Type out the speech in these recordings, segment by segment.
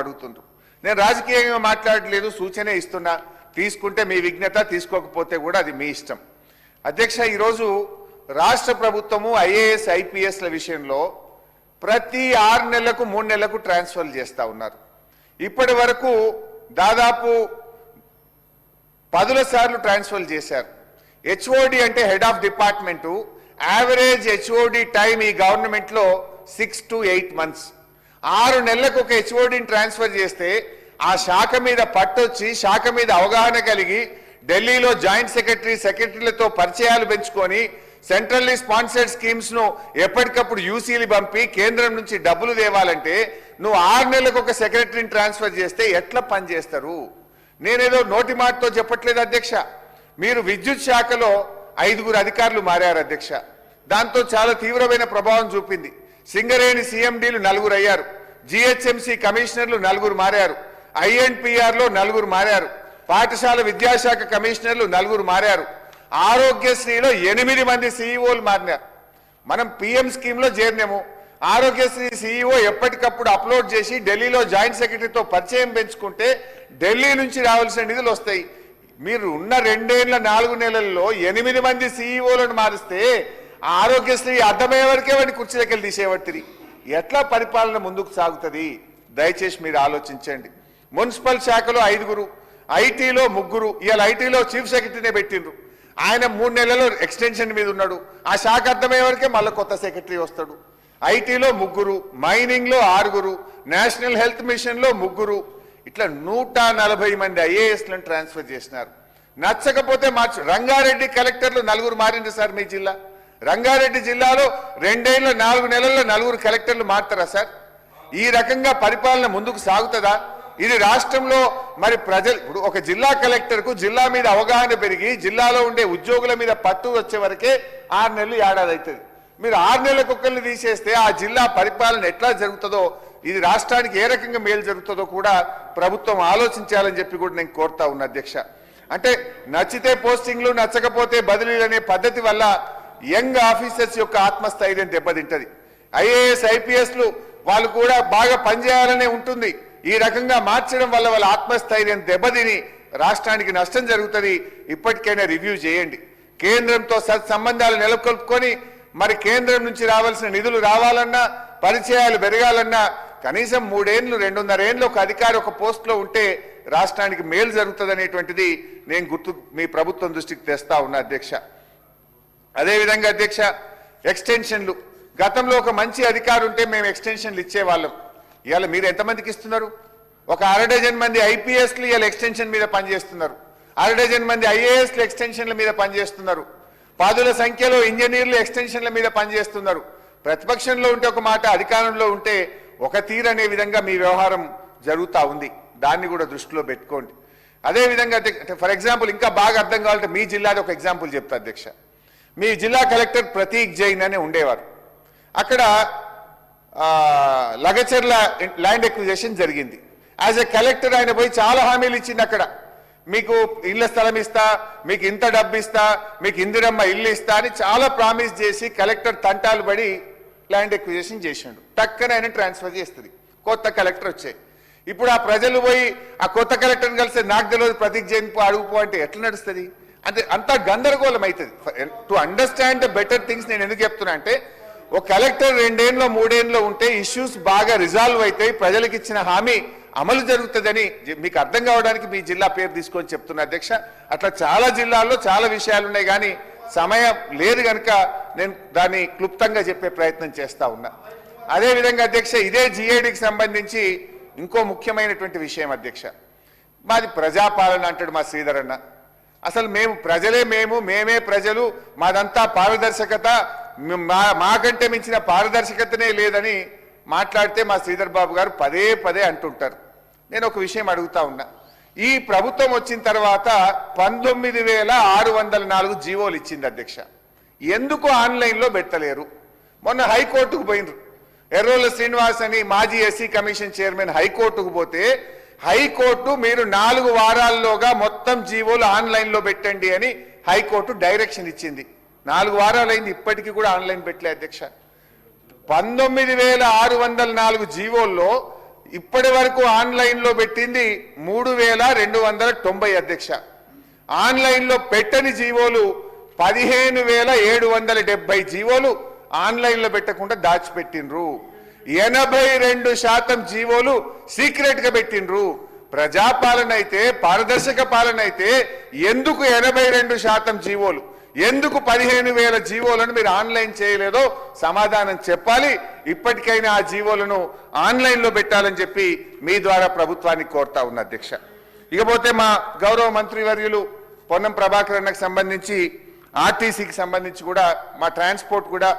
అడుగుతుండ్రు. నేను రాజకీయంగా మాట్లాడలేదు, సూచనే ఇస్తున్నా. తీసుకుంటే మీ విజ్ఞత, తీసుకోకపోతే కూడా అది మీ ఇష్టం. అధ్యక్ష, ఈరోజు రాష్ట్ర ప్రభుత్వము ఐఏఎస్ ఐపీఎస్ల విషయంలో ప్రతి 6 నెలలకు 3 నెలలకు ట్రాన్స్ఫర్లు చేస్తూ ఉన్నారు. ఇప్పటి వరకు దాదాపు 10 సార్లు ట్రాన్స్ఫర్ చేశారు. హెచ్ఓడి అంటే head of department, average HOD time ఈ గవర్నమెంట్లో 6 to 8 months. 6 నెలలకు ఒక హెచ్ఓడిని ట్రాన్స్ఫర్ చేస్తే ఆ శాఖ మీద పట్టొచ్చి, శాఖ మీద అవగాహన కలిగి, ఢిల్లీలో జాయింట్ సెక్రటరీలతో పరిచయాలు పెంచుకొని, సెంట్రల్లీ స్పాన్సర్డ్ స్కీమ్స్ ను ఎప్పటికప్పుడు యూసీలు పంపి కేంద్రం నుంచి డబ్బులు తేవాలంటే నువ్వు 6 నెలలకు ఒక సెక్రటరీని ట్రాన్స్ఫర్ చేస్తే ఎట్లా పనిచేస్తారు? నేనేదో నోటి మాటతో చెప్పట్లేదు అధ్యక్ష. మీరు విద్యుత్ శాఖలో 5 అధికారులు మారారు అధ్యక్ష. దాంతో చాలా తీవ్రమైన ప్రభావం చూపింది. సింగరేణి సీఎండీలు 4 అయ్యారు, జిహెచ్ఎంసీ కమిషనర్లు 4 మారారు, ఐఎన్పిఆర్ లో 4 మారారు, పాఠశాల విద్యాశాఖ కమిషనర్లు 4 మారారు, ఆరోగ్యశ్రీలో 8 మంది సీఈఓలు మారినారు. మనం పిఎం స్కీమ్ లో చేరినాము. ఆరోగ్యశ్రీ సీఈఓ ఎప్పటికప్పుడు అప్లోడ్ చేసి ఢిల్లీలో జాయింట్ సెక్రటరీతో పరిచయం పెంచుకుంటే ఢిల్లీ నుంచి రావాల్సిన నిధులు వస్తాయి. మీరు ఉన్న 2 ఏళ్ల 4 నెలల్లో 8 మంది సీఈఓలను మారిస్తే ఆరోగ్యశ్రీ అర్థమయ్యే వరకే వాడిని కుర్చీ దగ్గర తీసేవట్టిరి. ఎట్లా పరిపాలన ముందుకు సాగుతుంది? దయచేసి మీరు ఆలోచించండి. మున్సిపల్ శాఖలో 5, ఐటీలో 3. ఇవాళ ఐటీలో చీఫ్ సెక్రటరీనే పెట్టిండ్రు. ఆయన 3 నెలల్లో ఎక్స్టెన్షన్ మీద ఉన్నాడు. ఆ శాఖ అర్థమయ్యే వరకే మళ్ళీ కొత్త సెక్రటరీ వస్తాడు. ఐటీలో 3, మైనింగ్ లో 6, నేషనల్ హెల్త్ మిషన్ లో 3, ఇట్లా 140 మంది ఐఏఎస్లను ట్రాన్స్ఫర్ చేసినారు. నచ్చకపోతే మార్చు. రంగారెడ్డి కలెక్టర్లు 4 మారింది సార్ మీ జిల్లా. రంగారెడ్డి జిల్లాలో 2 ఏళ్ల 4 నెలల్లో 4 కలెక్టర్లు మారుతారా సార్? ఈ రకంగా పరిపాలన ముందుకు సాగుతుందా? ఇది రాష్ట్రంలో మరి ప్రజలు ఇప్పుడు ఒక జిల్లా కలెక్టర్కు జిల్లా మీద అవగాహన పెరిగి జిల్లాలో ఉండే ఉద్యోగుల మీద పట్టు వచ్చే వరకే 6 నెలలు ఏడాది అవుతుంది. మీరు 6 నెలల కుక్కల్ని తీసేస్తే ఆ జిల్లా పరిపాలన ఎట్లా జరుగుతుందో, ఇది రాష్ట్రానికి ఏ రకంగా మేలు జరుగుతుందో కూడా ప్రభుత్వం ఆలోచించాలని చెప్పి కూడా నేను కోరుతా ఉన్నా అధ్యక్ష. అంటే నచ్చితే పోస్టింగ్లు, నచ్చకపోతే బదిలీలు అనే పద్ధతి వల్ల యంగ్ ఆఫీసర్స్ యొక్క ఆత్మస్థైర్యం దెబ్బతింటది. ఐఏఎస్ ఐపీఎస్లు వాళ్ళు కూడా బాగా పనిచేయాలనే ఉంటుంది. ఈ రకంగా మార్చడం వల్ల వాళ్ళ ఆత్మస్థైర్యం దెబ్బతిని రాష్ట్రానికి నష్టం జరుగుతుంది. ఇప్పటికైనా రివ్యూ చేయండి. కేంద్రంతో సత్సంబంధాలు నెలకొల్పుకొని మరి కేంద్రం నుంచి రావాల్సిన నిధులు రావాలన్నా, పరిచయాలు పెరగాలన్నా కనీసం 3 ఏళ్ళు 2.5 ఏళ్ళు ఒక అధికారి ఒక పోస్టులో ఉంటే రాష్ట్రానికి మేలు జరుగుతుంది అనేటువంటిది నేను మీ ప్రభుత్వం దృష్టికి తెస్తా ఉన్నా అధ్యక్ష. అదేవిధంగా అధ్యక్ష, ఎక్స్టెన్షన్లు. గతంలో ఒక మంచి అధికారి ఉంటే మేము ఎక్స్టెన్షన్లు ఇచ్చేవాళ్ళం. ఇవాళ మీరు ఎంతమందికి ఇస్తున్నారు? ఒక 1/2 డజన్ మంది ఐపీఎస్లు ఇవాళ ఎక్స్టెన్షన్ మీద పనిచేస్తున్నారు. 1/2 డజన్ మంది ఐఏఎస్లు ఎక్స్టెన్షన్ల మీద పనిచేస్తున్నారు. 10ల సంఖ్యలో ఇంజనీర్లు ఎక్స్టెన్షన్ల మీద పనిచేస్తున్నారు. ప్రతిపక్షంలో ఉంటే ఒక మాట, అధికారంలో ఉంటే ఒక తీరు అనే విధంగా మీ వ్యవహారం జరుగుతూ ఉంది. దాన్ని కూడా దృష్టిలో పెట్టుకోండి. అదేవిధంగా ఫర్ ఎగ్జాంపుల్ ఇంకా బాగా అర్థం కావాలంటే మీ జిల్లాది ఒక ఎగ్జాంపుల్ చెప్తా అధ్యక్ష. మీ జిల్లా కలెక్టర్ ప్రతీక్ జైన్ అని ఉండేవారు. అక్కడ లగచర్ల ల్యాండ్ ఎక్విజిషన్ జరిగింది. యాజ్ ఎ కలెక్టర్ ఆయన పోయి చాలా హామీలు ఇచ్చింది. అక్కడ మీకు ఇళ్ల స్థలం ఇస్తా, మీకు ఇంత డబ్బు ఇస్తా, మీకు ఇందిరమ్మ ఇల్లు ఇస్తా అని చాలా ప్రామిస్ చేసి కలెక్టర్ తంటాలు పడి ల్యాండ్ ఎక్విజిషన్ చేసిండు. టక్కన ఆయన ట్రాన్స్ఫర్ చేస్తుంది. కొత్త కలెక్టర్ వచ్చాయి. ఇప్పుడు ఆ ప్రజలు పోయి ఆ కొత్త కలెక్టర్ని కలిసి నాకు తెలియదు ప్రతీక్ జైన్ అడుగుపో అంటే ఎట్లా నడుస్తుంది? అంటే అంతా గందరగోళం అవుతుంది. To understand the better things నేను ఎందుకు చెప్తున్నా అంటే, ఒక కలెక్టర్ 2 ఏళ్ళలో 3 ఏళ్ళలో ఉంటే ఇష్యూస్ బాగా రిజాల్వ్ అవుతాయి, ప్రజలకు ఇచ్చిన హామీ అమలు జరుగుతుందని మీకు అర్థం కావడానికి మీ జిల్లా పేరు తీసుకొని చెప్తున్నా అధ్యక్ష. అట్లా చాలా జిల్లాల్లో చాలా విషయాలు ఉన్నాయి, కానీ సమయం లేదు కనుక నేను దాన్ని క్లుప్తంగా చెప్పే ప్రయత్నం చేస్తా ఉన్నా. అదేవిధంగా అధ్యక్ష, ఇదే జిఏడికి సంబంధించి ఇంకో ముఖ్యమైనటువంటి విషయం అధ్యక్ష. మాది ప్రజాపాలన అంటాడు మా శ్రీధర్ అన్న. అసలు మేము ప్రజలే, మేమే ప్రజలు, మాదంతా పారదర్శకత, మాకంటే మించిన పారదర్శకతనే లేదని మాట్లాడితే మా శ్రీధర్ బాబు గారు పదే అంటుంటారు. నేను ఒక విషయం అడుగుతా ఉన్నా. ఈ ప్రభుత్వం వచ్చిన తర్వాత 19,604 జీవోలు ఇచ్చింది అధ్యక్ష. ఎందుకు ఆన్లైన్లో పెట్టలేరు? మొన్న హైకోర్టుకు పోయినరు. ఎర్రోల శ్రీనివాస్ అని మాజీ ఎస్సీ కమిషన్ చైర్మన్ హైకోర్టుకు పోతే హైకోర్టు మీరు 4 వారాల్లోగా మొత్తం జీవోలు ఆన్లైన్లో పెట్టండి అని హైకోర్టు డైరెక్షన్ ఇచ్చింది. 4 వారాలైంది, ఇప్పటికీ కూడా ఆన్లైన్ పెట్టలే అధ్యక్ష. 19,604 జీవోల్లో ఇప్పటి వరకు ఆన్లైన్లో పెట్టింది 3290 అధ్యక్ష. ఆన్లైన్లో పెట్టని జీవోలు 15770 జీవోలు ఆన్లైన్లో పెట్టకుండా దాచిపెట్టిండ్రు. 82% జీవోలు సీక్రెట్గా పెట్టిండ్రు. ప్రజాపాలన అయితే, పారదర్శక పాలన అయితే ఎందుకు 82% జీవోలు, ఎందుకు 15,000 జీవోలను మీరు ఆన్లైన్ చేయలేదో సమాధానం చెప్పాలి. ఇప్పటికైనా ఆ జీవోలను ఆన్లైన్లో పెట్టాలని చెప్పి మీ ద్వారా ప్రభుత్వాన్ని కోరుతా ఉన్న అధ్యక్ష. ఇకపోతే మా గౌరవ మంత్రివర్యులు పొన్నం ప్రభాకర్ అన్నకు సంబంధించి ఆర్టీసీకి సంబంధించి కూడా మా ట్రాన్స్పోర్ట్ కూడా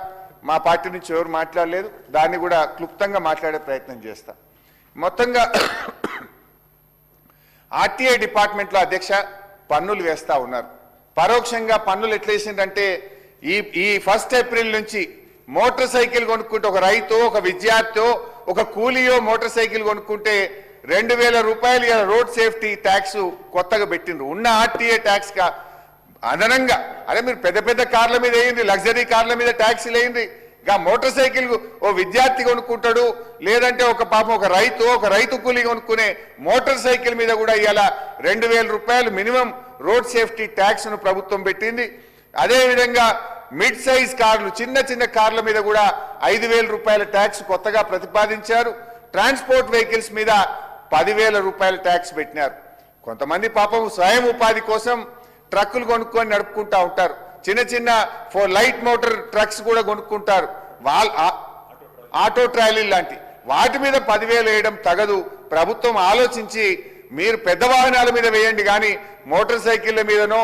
మా పార్టీ నుంచి ఎవరు మాట్లాడలేదు, దాన్ని కూడా క్లుప్తంగా మాట్లాడే ప్రయత్నం చేస్తా. మొత్తంగా ఆర్టీఐ డిపార్ట్మెంట్లో అధ్యక్ష పన్నులు వేస్తా ఉన్నారు. పరోక్షంగా పన్నులు ఎట్లా వేసిందంటే ఈ 1 ఏప్రిల్ నుంచి మోటార్ సైకిల్ కొనుక్కుంటే ఒక రైతు, ఒక విద్యార్థి, ఒక కూలీయో మోటార్ సైకిల్ కొనుక్కుంటే 2,000 రూపాయలు రోడ్ సేఫ్టీ ట్యాక్స్ కొత్తగా పెట్టిండ్రు. ఉన్న ఆర్టీఏ ట్యాక్స్ గా అదనంగా అదే మీరు పెద్ద పెద్ద కార్ల మీద వేయండి, లగ్జరీ కార్ల మీద ట్యాక్సీలు వేయండి. ఇంకా మోటార్ సైకిల్ ఓ విద్యార్థి కొనుక్కుంటాడు, లేదంటే ఒక రైతు కూలీ కొనుక్కునే మోటార్ సైకిల్ మీద కూడా ఇవాళ 2,000 రూపాయలు మినిమం రోడ్ సేఫ్టీ ట్యాక్స్ ను ప్రభుత్వం పెట్టింది. అదేవిధంగా మిడ్ సైజ్ కార్లు, చిన్న కార్ల మీద కూడా 5,000 రూపాయల ట్యాక్స్ కొత్తగా ప్రతిపాదించారు. ట్రాన్స్పోర్ట్ వెహికల్స్ మీద 10,000 రూపాయల ట్యాక్స్ పెట్టినారు. కొంతమంది పాపం స్వయం ఉపాధి కోసం ట్రక్కులు కొనుక్కొని నడుపుకుంటా ఉంటారు, చిన్న లైట్ మోటార్ ట్రక్స్ కూడా కొనుక్కుంటారు, ఆటో ట్రాలీ లాంటి వాటి మీద 10,000 వేయడం తగదు. ప్రభుత్వం ఆలోచించి మీరు పెద్ద వాహనాల మీద వేయండి, కానీ మోటార్ సైకిళ్ళ మీదనో,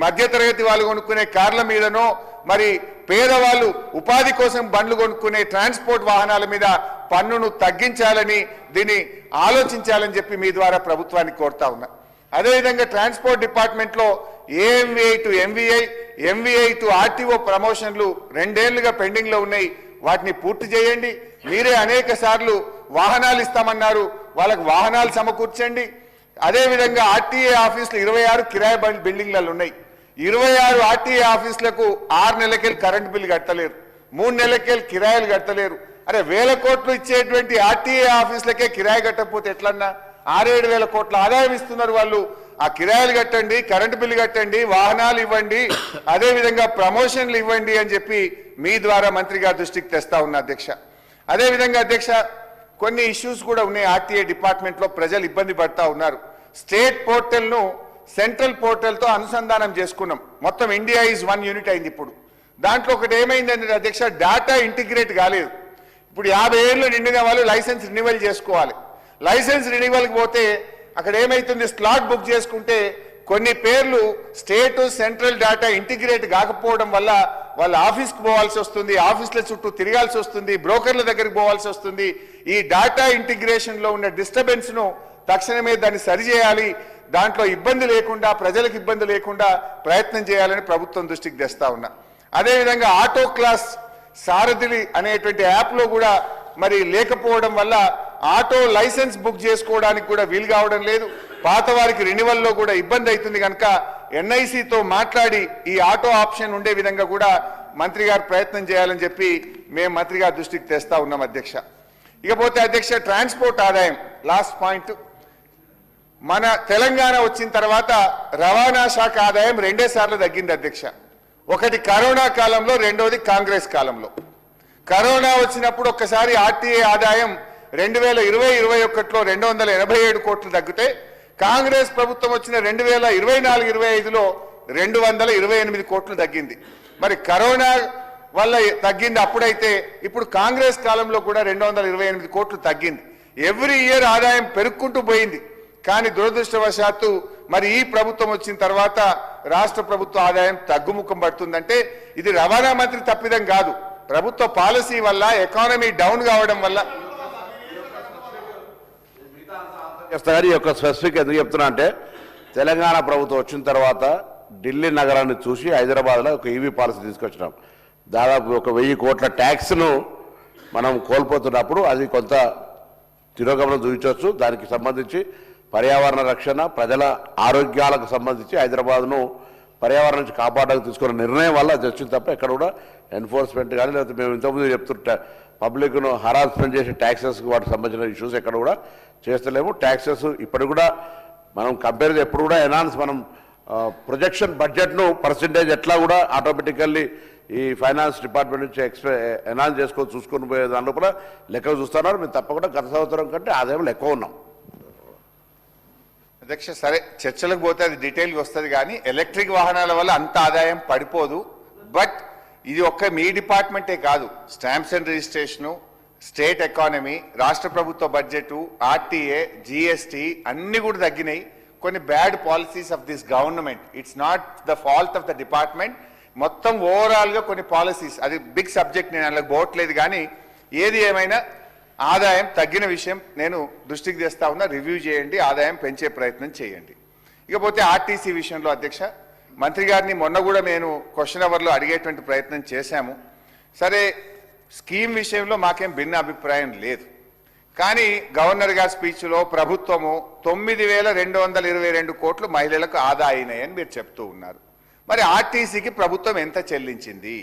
మధ్యతరగతి వాళ్ళు కొనుక్కునే కార్ల మీదనో, మరి పేదవాళ్ళు ఉపాధి కోసం బండ్లు కొనుక్కునే ట్రాన్స్పోర్ట్ వాహనాల మీద పన్నును తగ్గించాలని, దీన్ని ఆలోచించాలని చెప్పి మీ ద్వారా ప్రభుత్వాన్ని కోరుతా ఉన్నా. అదేవిధంగా ట్రాన్స్పోర్ట్ డిపార్ట్మెంట్లో AMVI to MVI, MVI to RTO ప్రమోషన్లు 2 ఏళ్లుగా పెండింగ్ లో ఉన్నాయి. వాటిని పూర్తి చేయండి. మీరే అనేక సార్లు వాహనాలు ఇస్తామన్నారు, వాళ్ళకు వాహనాలు సమకూర్చండి. అదేవిధంగా ఆర్టీఏ ఆఫీసులు 26 కిరాయి బిల్డింగ్లలో ఉన్నాయి. 26 ఆర్టీఏ ఆఫీసులకు 6 నెలలకెళ్ళి కరెంట్ బిల్లు కట్టలేరు, 3 నెలలకెళ్ళి కిరాయిలు కట్టలేరు. అరే 1,000 కోట్లు ఇచ్చేటువంటి ఆర్టీఏ ఆఫీసులకే కిరాయి కట్టకపోతే ఎట్లన్నా? 6-7 వేల కోట్ల ఆదాయం ఇస్తున్నారు వాళ్ళు. ఆ కిరాయిలు కట్టండి, కరెంటు బిల్లు కట్టండి, వాహనాలు ఇవ్వండి, అదేవిధంగా ప్రమోషన్లు ఇవ్వండి అని చెప్పి మీ ద్వారా మంత్రి గారి దృష్టికి తెస్తా ఉన్నా అధ్యక్ష. అదేవిధంగా అధ్యక్ష కొన్ని ఇష్యూస్ కూడా ఉన్నాయి. ఆర్టీఐ డిపార్ట్మెంట్లో ప్రజలు ఇబ్బంది పడతా ఉన్నారు. స్టేట్ పోర్టల్ను సెంట్రల్ పోర్టల్తో అనుసంధానం చేసుకున్నాం. మొత్తం ఇండియా ఈజ్ 1 యూనిట్ అయింది. ఇప్పుడు దాంట్లో ఒకటి ఏమైందంటే అధ్యక్ష, డేటా ఇంటిగ్రేట్ కాలేదు. ఇప్పుడు 50 ఏళ్ళు నిండిన వాళ్ళు లైసెన్స్ రెన్యువల్ చేసుకోవాలి. లైసెన్స్ రెన్యువల్కి పోతే అక్కడ ఏమైతుంది, స్లాట్ బుక్ చేసుకుంటే కొన్ని పేర్లు స్టేట్ సెంట్రల్ డేటా ఇంటిగ్రేట్ కాకపోవడం వల్ల వాళ్ళ ఆఫీస్కి పోవాల్సి వస్తుంది, ఆఫీసుల చుట్టూ తిరగాల్సి వస్తుంది, బ్రోకర్ల దగ్గరికి పోవాల్సి వస్తుంది. ఈ డేటా ఇంటిగ్రేషన్లో ఉన్న డిస్టర్బెన్స్ను తక్షణమే దాన్ని సరిచేయాలి. దాంట్లో ఇబ్బంది లేకుండా, ప్రజలకు ఇబ్బంది లేకుండా ప్రయత్నం చేయాలని ప్రభుత్వం దృష్టికి తెస్తా ఉన్నా. అదేవిధంగా ఆటో క్లాస్ సారథి అనేటువంటి యాప్లో కూడా మరి లేకపోవడం వల్ల ఆటో లైసెన్స్ బుక్ చేసుకోవడానికి కూడా వీలు కావడం లేదు. పాత వారికి రెన్యువల్లో కూడా ఇబ్బంది అవుతుంది కనుక ఎన్ఐసితో మాట్లాడి ఈ ఆటో ఆప్షన్ ఉండే విధంగా కూడా మంత్రి గారు ప్రయత్నం చేయాలని చెప్పి మేము మంత్రి గారి దృష్టికి తెస్తా ఉన్నాం అధ్యక్ష. ఇకపోతే అధ్యక్ష ట్రాన్స్పోర్ట్ ఆదాయం లాస్ట్ పాయింట్. మన తెలంగాణ వచ్చిన తర్వాత రవాణా శాఖ ఆదాయం 2 సార్లు తగ్గింది అధ్యక్ష. ఒకటి కరోనా కాలంలో, రెండోది కాంగ్రెస్ కాలంలో. కరోనా వచ్చినప్పుడు ఒక్కసారి ఆర్టీఏ ఆదాయం 2020-21లో 287 కోట్లు తగ్గితే, కాంగ్రెస్ ప్రభుత్వం వచ్చిన 2024-25లో 228 కోట్లు తగ్గింది. మరి కరోనా వల్ల తగ్గింది అప్పుడైతే, ఇప్పుడు కాంగ్రెస్ కాలంలో కూడా 228 కోట్లు తగ్గింది. ఎవ్రీ ఇయర్ ఆదాయం పెరుక్కుంటూ పోయింది. కానీ దురదృష్టవశాత్తు మరి ఈ ప్రభుత్వం వచ్చిన తర్వాత రాష్ట్ర ప్రభుత్వ ఆదాయం తగ్గుముఖం పడుతుందంటే ఇది రవాణా మంత్రి తప్పిదం కాదు, ప్రభుత్వ పాలసీ వల్ల, ఎకానమీ డౌన్ కావడం వల్ల. స్పెసిఫిక్ ఎందుకు చెప్తున్నా అంటే, తెలంగాణ ప్రభుత్వం వచ్చిన తర్వాత ఢిల్లీ నగరాన్ని చూసి హైదరాబాద్లో ఒక ఈవీ పాలసీ తీసుకొచ్చినాం. దాదాపు 1,000 కోట్ల ట్యాక్స్ను మనం కోల్పోతున్నప్పుడు అది కొంత తిరోగమనం చూపించవచ్చు. దానికి సంబంధించి పర్యావరణ రక్షణ, ప్రజల ఆరోగ్యాలకు సంబంధించి హైదరాబాద్ను పర్యావరణం నుంచి కాపాడడానికి తీసుకున్న నిర్ణయం వల్ల అది వచ్చింది తప్ప ఎక్కడ కూడా ఎన్ఫోర్స్మెంట్ కానీ, లేకపోతే మేము ఇంతకుముందు చెప్తుంటే పబ్లిక్ను హరాస్మెంట్ చేసే ట్యాక్సెస్ వాటికి సంబంధించిన ఇష్యూస్ ఎక్కడ కూడా చేస్తలేము. ట్యాక్సెస్ ఇప్పటికి కూడా మనం కంపేర్ ఎప్పుడు కూడా ఎనాన్స్ మనం ప్రొజెక్షన్ బడ్జెట్ను పర్సెంటేజ్ ఎట్లా కూడా ఆటోమేటికల్లీ ఈ ఫైనాన్స్ డిపార్ట్మెంట్ నుంచి ఎనాన్స్ చేసుకొని చూసుకొని పోయే దాని లోపల లెక్కలు చూస్తున్నారు. మేము తప్పకుండా గత సంవత్సరం కంటే ఆదాయంలో ఎక్కువ ఉన్నాం. అధ్యక్ష సరే చర్చలకు పోతే అది డీటెయిల్గా వస్తుంది కానీ ఎలక్ట్రిక్ వాహనాల వల్ల అంత ఆదాయం పడిపోదు. బట్ ఇది ఒక్క మీ డిపార్ట్మెంటే కాదు, stamps and registration, state economy, రాష్ట్ర ప్రభుత్వ బడ్జెట్, ఆర్టీఏ, జిఎస్టీ అన్ని కూడా తగ్గినాయి. కొన్ని bad policies of this government, it's not the fault of the department. మొత్తం ఓవరాల్గా కొన్ని పాలసీస్, అది బిగ్ సబ్జెక్ట్, నేను అందులో పోవట్లేదు. కానీ ఏది ఏమైనా ఆదాయం తగ్గిన విషయం నేను దృష్టికి తెస్తా ఉన్నా. రివ్యూ చేయండి, ఆదాయం పెంచే ప్రయత్నం చేయండి. ఇకపోతే ఆర్టీసీ విషయంలో అధ్యక్ష, మంత్రి గారిని మొన్న కూడా నేను క్వశ్చన్ అవర్లో అడిగేటువంటి ప్రయత్నం చేశాము. సరే స్కీమ్ విషయంలో మాకేం భిన్న అభిప్రాయం లేదు. కానీ గవర్నర్ గారి స్పీచ్లో ప్రభుత్వము 9,222 కోట్లు మహిళలకు ఆదా అయినాయని మీరు చెప్తూ ఉన్నారు. మరి ఆర్టీసీకి ప్రభుత్వం ఎంత చెల్లించింది?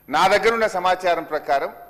నా దగ్గర ఉన్న సమాచారం ప్రకారం